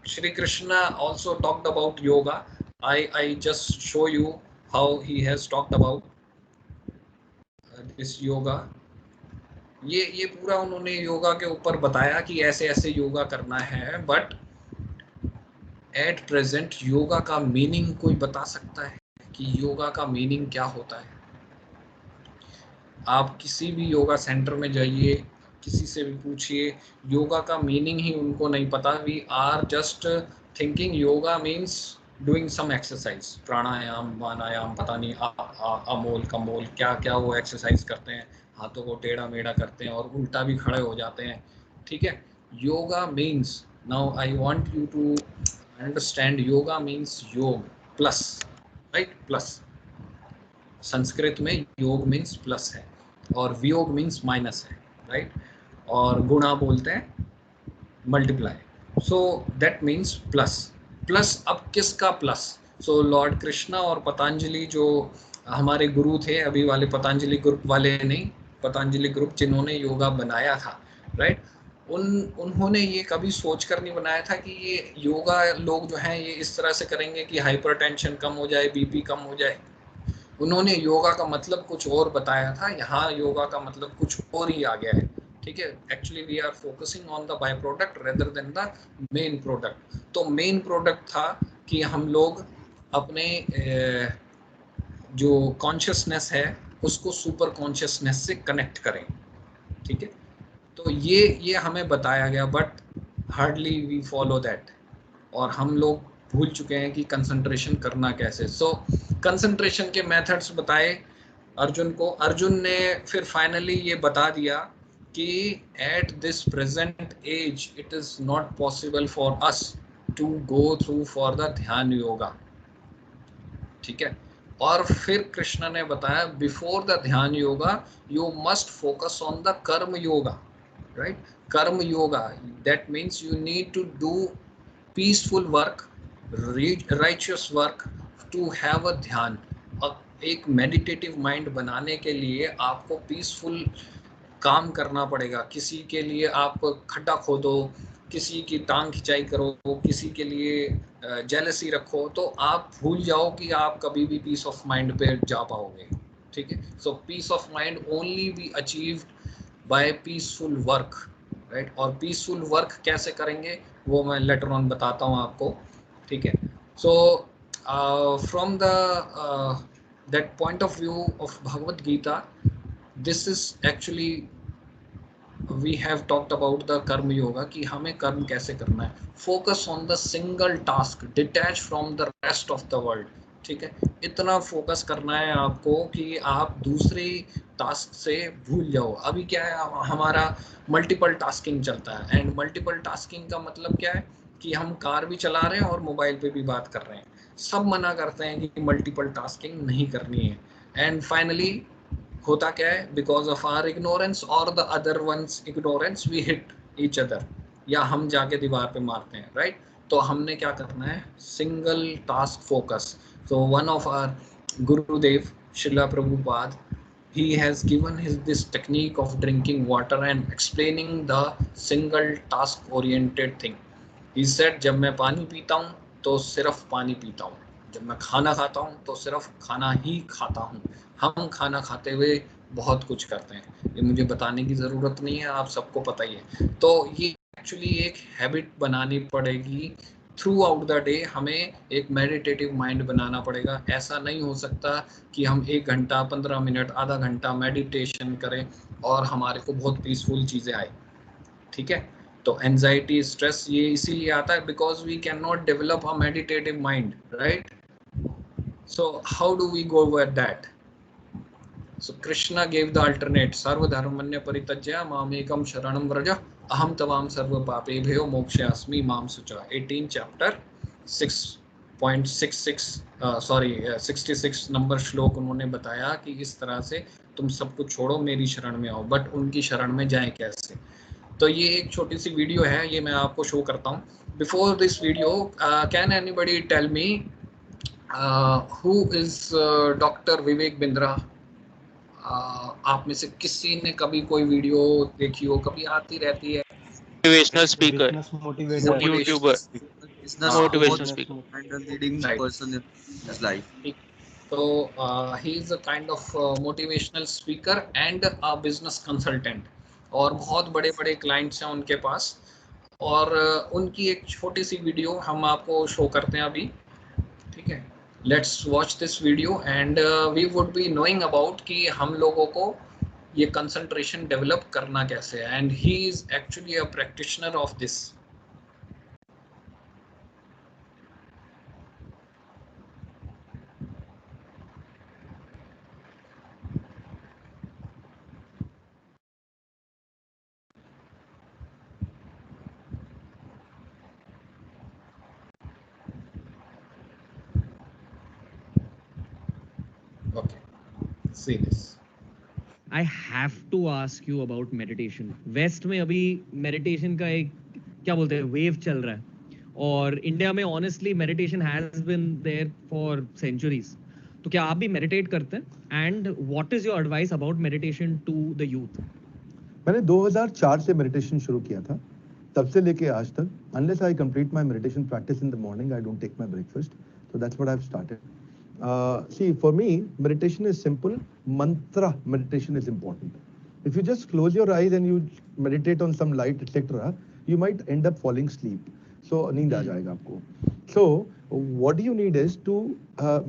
Shri Krishna also talked about yoga. I just show you how he has talked about this yoga. ये पूरा उन्होंने योगा के ऊपर बताया कि ऐसे ऐसे योगा करना है. बट एट प्रेजेंट योगा का मीनिंग कोई बता सकता है कि योगा का मीनिंग क्या होता है? आप किसी भी योगा सेंटर में जाइए, किसी से भी पूछिए, योगा का मीनिंग ही उनको नहीं पता. We are just thinking yoga means doing some exercise, pranayama, वानायाम, पता नहीं अमोल कमोल क्या क्या वो एक्सरसाइज करते हैं, हाथों को टेढ़ा मेढ़ा करते हैं और उल्टा भी खड़े हो जाते हैं. ठीक है. Yoga means, now I want you to understand, yoga means योग प्लस, राइट? प्लस. संस्कृत में योग मीन्स प्लस है और वियोग मीन्स माइनस है, राइट? और गुणा बोलते हैं multiply. So that means plus. Plus अब किसका प्लस? सो लॉर्ड कृष्णा और पतंजलि जो हमारे गुरु थे, अभी वाले पतंजलि ग्रुप वाले नहीं, पतंजलि ग्रुप जिन्होंने योगा बनाया था, राइट? उन्होंने ये कभी सोचकर नहीं बनाया था कि ये योगा लोग जो हैं ये इस तरह से करेंगे कि हाइपरटेंशन कम हो जाए, बीपी कम हो जाए. उन्होंने योगा का मतलब कुछ और बताया था. यहाँ योगा का मतलब कुछ और ही आ गया है. ठीक है. Actually we are focusing on the by product rather than the main product. तो मेन प्रोडक्ट था कि हम लोग अपने जो कॉन्शियसनेस है उसको सुपर कॉन्शियसनेस से कनेक्ट करें. ठीक है. तो ये हमें बताया गया, but hardly we follow that. और हम लोग भूल चुके हैं कि कंसंट्रेशन करना कैसे. सो कंसंट्रेशन के मेथड्स बताए अर्जुन को. अर्जुन ने फिर फाइनली ये बता दिया कि at this present age it is not possible for us to go through for the dhyan yoga. ठीक है. और फिर कृष्ण ने बताया before the dhyan yoga you must focus on the karma yoga, right? Karma yoga, that means you need to do peaceful work, righteous work to have a dhyan. एक meditative mind बनाने के लिए आपको पीसफुल काम करना पड़ेगा. किसी के लिए आप खड्डा खोदो, किसी की टांग खिंचाई करो, किसी के लिए जेलसी रखो, तो आप भूल जाओ कि आप कभी भी पीस ऑफ माइंड पे जा पाओगे. ठीक है. So peace of mind only be achieved by peaceful work, right? और पीसफुल वर्क कैसे करेंगे वो मैं लेटर ऑन बताता हूँ आपको. ठीक है. So from the that point of view of Bhagavad Gita, this is actually we have talked about the karma yoga कि हमें कर्म कैसे करना है. Focus on the single task, detach from the rest of the world. ठीक है, इतना फोकस करना है आपको कि आप दूसरे टास्क से भूल जाओ। अभी क्या है, हमारा मल्टीपल टास्किंग चलता है, एंड मल्टीपल टास्किंग का मतलब क्या है कि हम कार भी चला रहे हैं और मोबाइल पे भी बात कर रहे हैं। सब मना करते हैं कि मल्टीपल टास्किंग नहीं करनी है, एंड फाइनली होता क्या है, बिकॉज ऑफ आवर इग्नोरेंस और the other ones ignorance we hit each other, या हम जाके दीवार पे मारते हैं, राइट। तो हमने क्या करना है, single task focus. So one of our Gurudev, Srila Prabhupada, he has given this technique of drinking water and explaining the single task oriented thing. He said, जब मैं पानी पीता हूँ तो सिर्फ पानी पीता हूँ, जब मैं खाना खाता हूँ तो सिर्फ खाना ही खाता हूँ। हम खाना खाते हुए बहुत कुछ करते हैं, ये मुझे बताने की ज़रूरत नहीं है, आप सबको पता ही है। तो ये एक्चुअली एक हैबिट बनानी पड़ेगी थ्रू आउट द डे। हमें एक मेडिटेटिव माइंड बनाना पड़ेगा। ऐसा नहीं हो सकता कि हम 1 घंटा 15 मिनट आधा घंटा मेडिटेशन करें और हमारे को बहुत पीसफुल चीज़ें आए, ठीक है। तो एंजाइटी स्ट्रेस ये इसीलिए आता है because we can not develop a meditative mind, right. So how do we go with that? So Krishna gave the alternate, sarvadharmanya paritajya mamekam sharanam vraja aham tavam sarva papebhyo mokshasmi mam sucha। 18 chapter 6.66 66 number श्लोक उन्होंने बताया कि इस तरह से तुम सब कुछ छोड़ो मेरी शरण में आओ। बट उनकी शरण में जाएं कैसे? तो ये एक छोटी सी वीडियो है, ये मैं आपको शो करता हूँ। Before this video, can anybody tell me who is doctor Vivek Bindra? आप में से किसी ने कभी कोई वीडियो देखी हो? कभी आती रहती है motivational speaker, Motivational YouTuber, business motivational coach speaker. and a leading Right. person in his life. तो he is a kind of motivational speaker and a business consultant, और बहुत बड़े बड़े क्लाइंट्स हैं उनके पास। और उनकी एक छोटी सी वीडियो हम आपको शो करते हैं अभी, ठीक है। Let's watch this video and we would be knowing about कि हम लोगों को ये कंसंट्रेशन डेवलप करना कैसे है, and he is actually a practitioner of this. Okay, see this. I have to ask you about meditation. West में अभी मेडिटेशन का एक क्या बोलते हैं वेव चल रहा है, और इंडिया में honestly meditation has been there for centuries. तो क्या आप भी मेडिटेट करते हैं? And what is your advice about meditation to the youth? मैंने 2004 से मेडिटेशन शुरू किया था, तब से लेके आज तक unless I complete my meditation practice in the morning I don't take my breakfast, so that's what I have started. See, for me, meditation is simple. Mantra meditation is important. If you just close your eyes and you meditate on some light, etc., you might end up falling asleep. So, नींद आ जाएगा आपको. So, what you need is to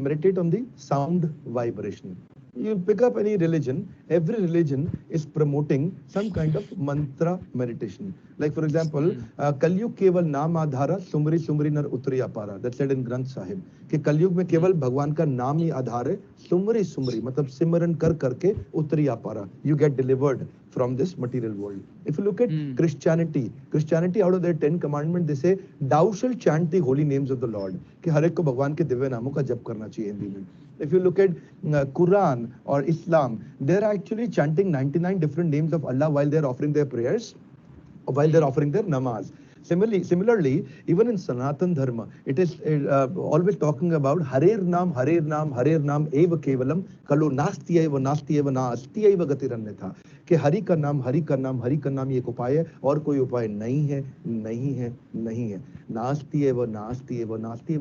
meditate on the sound vibration. You pick up any religion, every religion is promoting some kind of mantra meditation. Like for example, कलयुग केवल नाम आधारा सुमरी सुमरी नर उतरी अपारा, that's said in Granth Sahib, कि कलयुग में केवल भगवान का नाम ही आधार है, सुमरी सुमरी मतलब सिमरन कर करके उतरी अपारा, you get delivered from this material world. If you look at Christianity out of their 10 commandments, they say thou shall chant the holy names of the Lord, कि हर एक को भगवान के दिव्य नामों का जप करना चाहिए हिंदी में। If you look at Quran or Islam, they're actually chanting 99 different names of Allah while they're offering their prayers, or while they're offering their namaz. Similarly, even in Sanatan Dharma, it is always talking about Harer Nam, Eva Kevalam, Kalo Nasti Eva Na Asti Eva Gatirannatha, कि हरि का नाम ये एक उपाय है और कोई उपाय नहीं है। नास्ति एव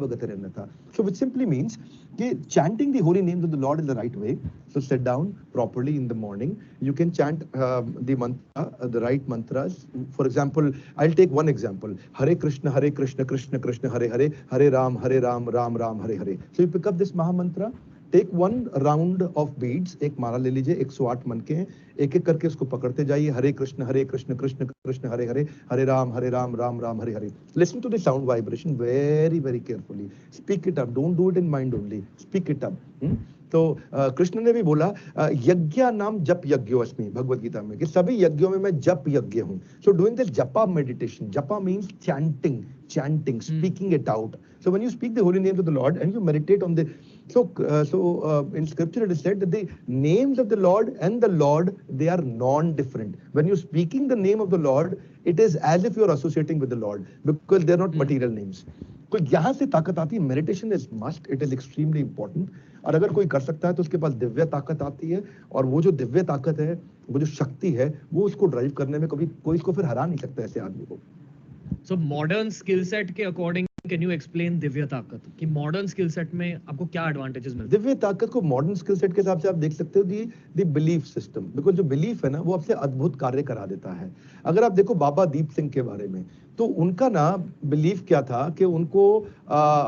गतिरन्यथा। So which simply means कि chanting the holy names of the Lord is the right way. So sit down properly in the morning. You can chant the mantra, the right mantras. For example, I'll take one example. Hare Krishna, Krishna Krishna, Hare Hare, Hare Ram, Ram Ram, Hare Hare. So you pick up this Maha Mantra take one round of beads, एक माला ले लीजिए, 108 मन के हैं, एक एक करके उसको पकड़ते जाइए, Hare Krishna Krishna Krishna Hare Hare, Hare Ram Ram Ram Hare Hare. Listen to the sound vibration very very carefully, speak it up, don't do it in mind only, speak it up. तो कृष्ण ने भी बोला यज्ञ नाम जप यज्ञोस्मि, भगवत गीता में, कि सभी यज्ञों में मैं जप यज्ञ हूँ. सो डूइंग दिस जपा मेडिटेशन, जपा means chanting, speaking it out. So when you speak the holy names of the Lord and you meditate on the, in scripture it is said that the names of the Lord and the Lord, they are non-different. When you're speaking the name of the Lord, it is as if you're associating with the Lord, because they're not material names. तो यहाँ से ताकत आती है. Meditation is must, it is extremely important. और अगर कोई कर सकता है तो उसके पास दिव्य ताकत आती है, और वो जो दिव्य ताकत है, वो जो शक्ति है, वो उसको ड्राइव करने में कभी कोई इसको फिर हरा नहीं सकता ऐसे आदमी को. So modern skill set के according can you explain Divya ताकत कि modern skill set में आपको क्या advantages मिलते हैं? दिव्य ताकत को मॉडर्न स्किल सेट के हिसाब से आप देख सकते हो दी बिलीफ सिस्टम, बिकॉज जो बिलीफ है ना वो आपसे अद्भुत कार्य करा देता है. अगर आप देखो बाबा दीप सिंह के बारे में, तो उनका ना बिलीफ क्या था कि उनको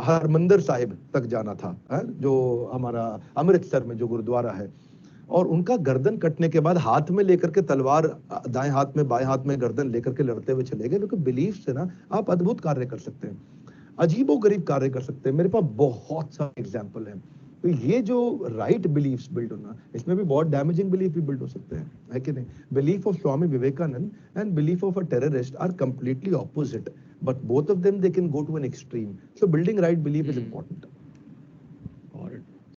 हरमंदिर साहिब तक जाना था, जो हमारा अमृतसर में जो गुरुद्वारा है, और उनका गर्दन कटने के बाद हाथ में लेकर के तलवार, दाएं हाथ में बाएं हाथ में गर्दन लेकर के लड़ते हुए चले गए, क्योंकि बिलीफ से ना आप अद्भुत कार्य कर सकते हैं, अजीबोगरीब कार्य कर सकते हैं. मेरे पास बहुत सारे एग्जाम्पल हैं. तो ये जो राइट बिलीफ्स बिल्ड होना, इसमें भी बहुत डैमेजिंग बिलीफ भी बिल्ड हो सकते हैं, है कि नहीं. Belief of Swami Vivekananda and belief of a terrorist are completely opposite, but both of them they can go to an extreme. So building right belief is important.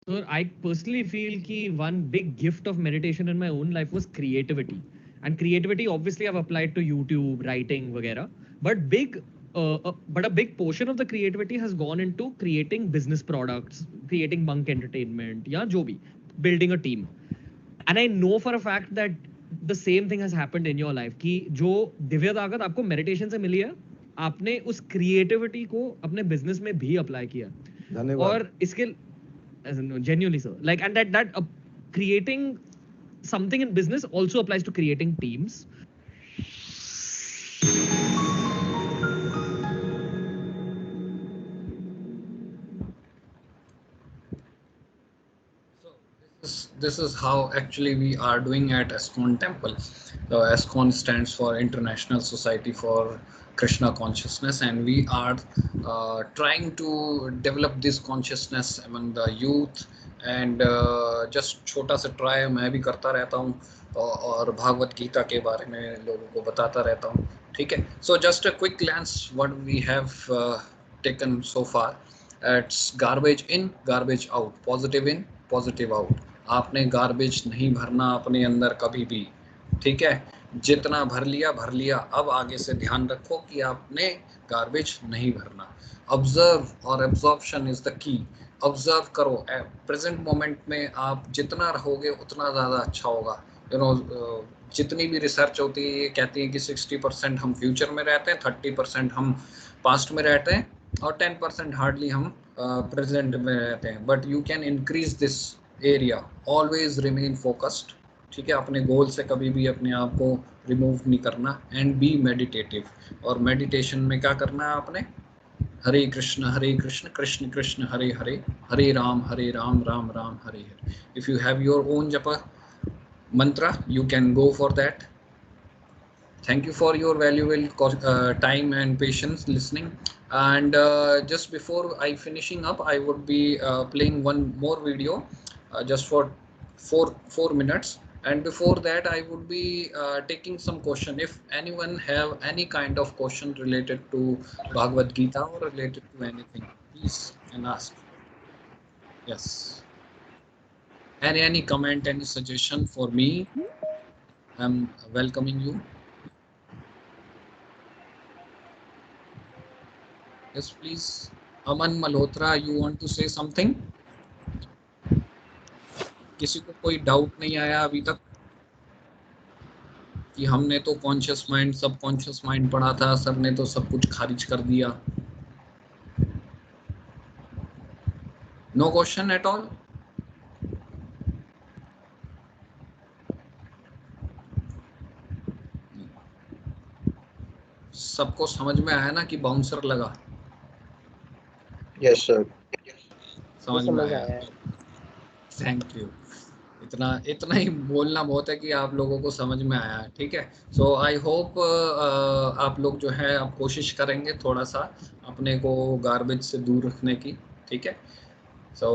So I personally feel कि one big gift of meditation in my own life was creativity, and creativity obviously I've applied to YouTube, writing वगैरह, but a big portion of the creativity has gone into creating business products, creating Monk Entertainment या जो भी, building a team. And I know for a fact that the same thing has happened in your life कि जो दिव्य ताकत आपको meditation से मिली है, आपने उस creativity को अपने business में भी apply किया. धन्यवाद. और इसके genuinely sir, like, and that creating something in business also applies to creating teams. So this is how actually we are doing at ISKCON Temple. The ISKCON stands for International Society for Krishna Consciousness, and we are trying to develop this consciousness among the youth, and just छोटा सा try मैं भी करता रहता हूँ, और भागवत गीता के बारे में लोगों को बताता रहता हूँ. ठीक है. So just a quick glance what we have taken so far. It's garbage in, garbage out, positive in, positive out. आपने गार्बेज नहीं भरना अपने अंदर कभी भी. ठीक है. जितना भर लिया. अब आगे से ध्यान रखो कि आपने गार्बेज नहीं भरना. ऑब्जर्व और absorption is the key. Observe करो. प्रेजेंट मोमेंट में आप जितना रहोगे उतना ज़्यादा अच्छा होगा. जितनी भी रिसर्च होती है ये कहती है कि 60% हम फ्यूचर में रहते हैं, 30% हम पास्ट में रहते हैं, और 10% हार्डली हम प्रेजेंट में रहते हैं. But you can increase this area. Always remain focused. ठीक है. अपने गोल से कभी भी अपने आप को रिमूव नहीं करना. And be meditative. और मेडिटेशन में क्या करना है आपने? Hare Krishna Krishna Krishna Hare Hare, Hare Ram Ram Ram Hare Hare. If you have your own japa mantra, you can go for that. Thank you for your valuable time and patience listening. And just before I finishing up, I would be playing one more video just for 4 minutes. And before that, I would be taking some question. If anyone have any kind of question related to Bhagavad Gita or related to anything, please can ask. Yes. Any comment, any suggestion for me, I'm welcoming you. Yes, please. Aman Malhotra, you want to say something? किसी को कोई doubt नहीं आया अभी तक कि हमने तो कॉन्शियस माइंड, सब कॉन्शियस माइंड पढ़ा था, सर ने तो सब कुछ खारिज कर दिया? No question at all? सबको समझ में आया ना कि बाउंसर लगा? Yes sir. समझ में आया. Thank you. इतना इतना ही बोलना बहुत है कि आप लोगों को समझ में आया, ठीक है। सो आई होप आप लोग जो है आप कोशिश करेंगे थोड़ा सा अपने को गार्बेज से दूर रखने की, ठीक है। So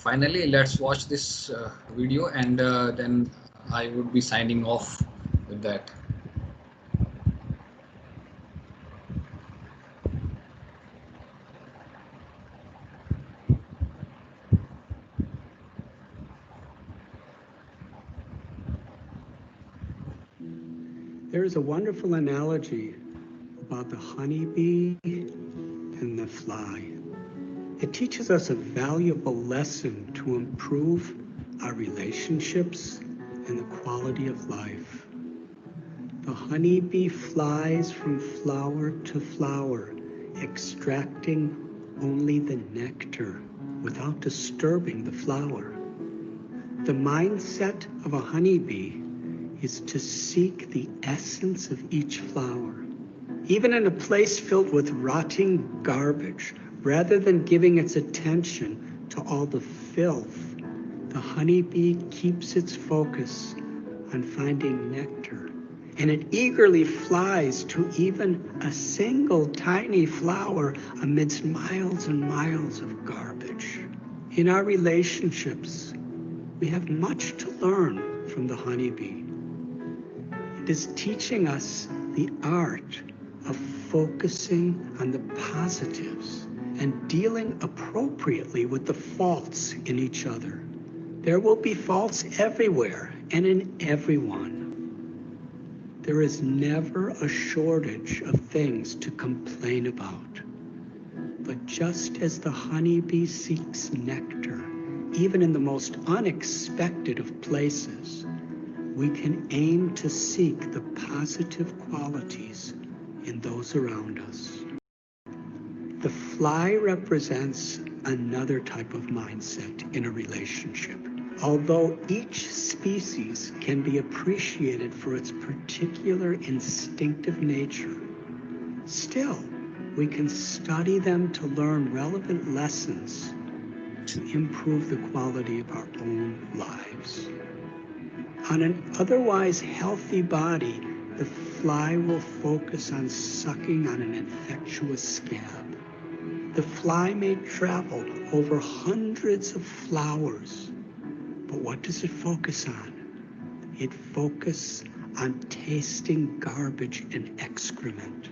finally let's watch this video and then I would be signing off with that. There is a wonderful analogy about the honeybee and the fly. It teaches us a valuable lesson to improve our relationships and the quality of life. The honeybee flies from flower to flower, extracting only the nectar without disturbing the flower. The mindset of a honeybee is to seek the essence of each flower. Even in a place filled with rotting garbage, rather than giving its attention to all the filth, the honeybee keeps its focus on finding nectar, and it eagerly flies to even a single tiny flower amidst miles and miles of garbage. In our relationships, we have much to learn from the honeybee. It is teaching us the art of focusing on the positives and dealing appropriately with the faults in each other. There will be faults everywhere and in everyone. There is never a shortage of things to complain about. But just as the honeybee seeks nectar, even in the most unexpected of places, we can aim to seek the positive qualities in those around us. The fly represents another type of mindset in a relationship. Although each species can be appreciated for its particular instinctive nature, still, we can study them to learn relevant lessons to improve the quality of our own lives. On an otherwise healthy body, the fly will focus on sucking on an infectious scab. The fly may travel over hundreds of flowers, but what does it focus on? It focuses on tasting garbage and excrement.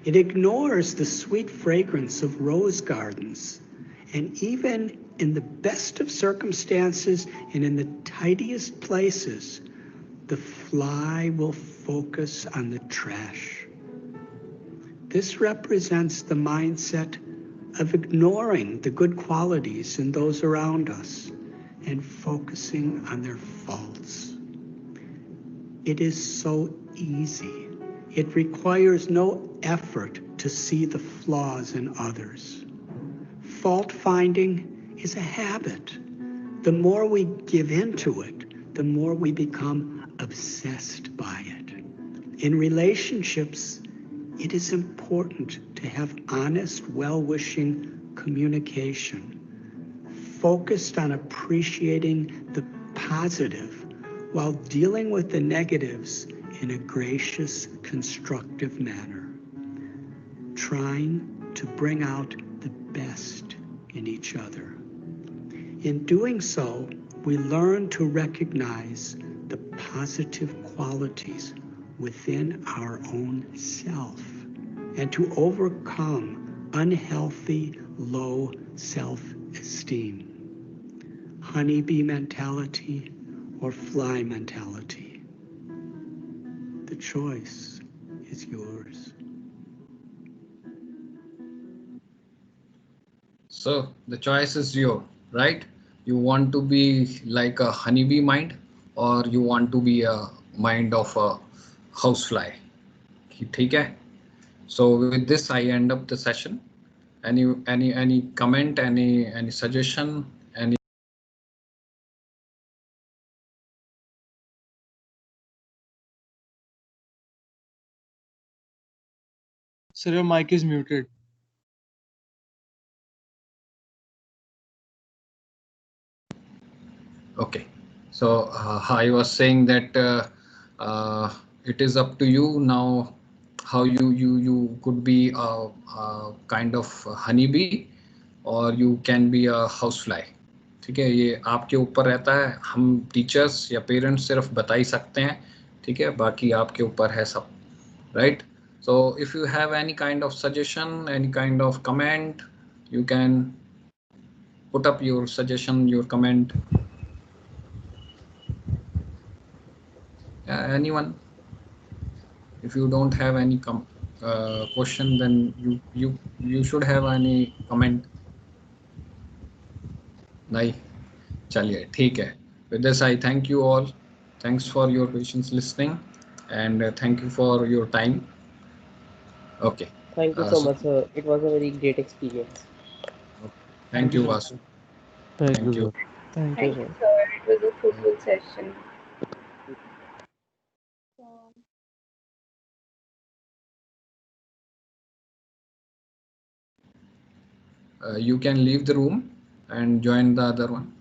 It ignores the sweet fragrance of rose gardens, and even in the best of circumstances and in the tidiest places, the fly will focus on the trash. This represents the mindset of ignoring the good qualities in those around us and focusing on their faults. It is so easy. It requires no effort to see the flaws in others. Fault finding is a habit. The more we give into it, the more we become obsessed by it. In relationships, it is important to have honest, well-wishing communication, focused on appreciating the positive while dealing with the negatives in a gracious, constructive manner, trying to bring out the best in each other. In doing so, we learn to recognize the positive qualities within our own self and to overcome unhealthy, low self-esteem. Honeybee mentality or fly mentality. The choice is yours. So the choice is yours, right? You want to be like a honeybee mind, or you want to be a mind of a housefly. ठीक है? So with this, I end up the session. Any comment, any suggestion, any? Sir, your mic is muted. Okay. So I was saying that it is up to you now how you could be a kind of honeybee or you can be a housefly. ठीक है, ये आपके ऊपर रहता है. हम teachers या parents सिर्फ बता ही सकते हैं. ठीक है, बाकी आपके ऊपर है सब. Right? So if you have any kind of suggestion, any kind of comment, you can put up your suggestion, your comment. Anyone? If you don't have any question, then you should have any comment. नहीं, चलिए ठीक है. With this, I thank you all. Thanks for your patience listening, and thank you for your time. Okay. Thank you so much, sir. It was a very great experience. Thank you, Vasu. Thank you, you. sir. Thank you, sir. It was a fruitful session. You can leave the room and join the other one.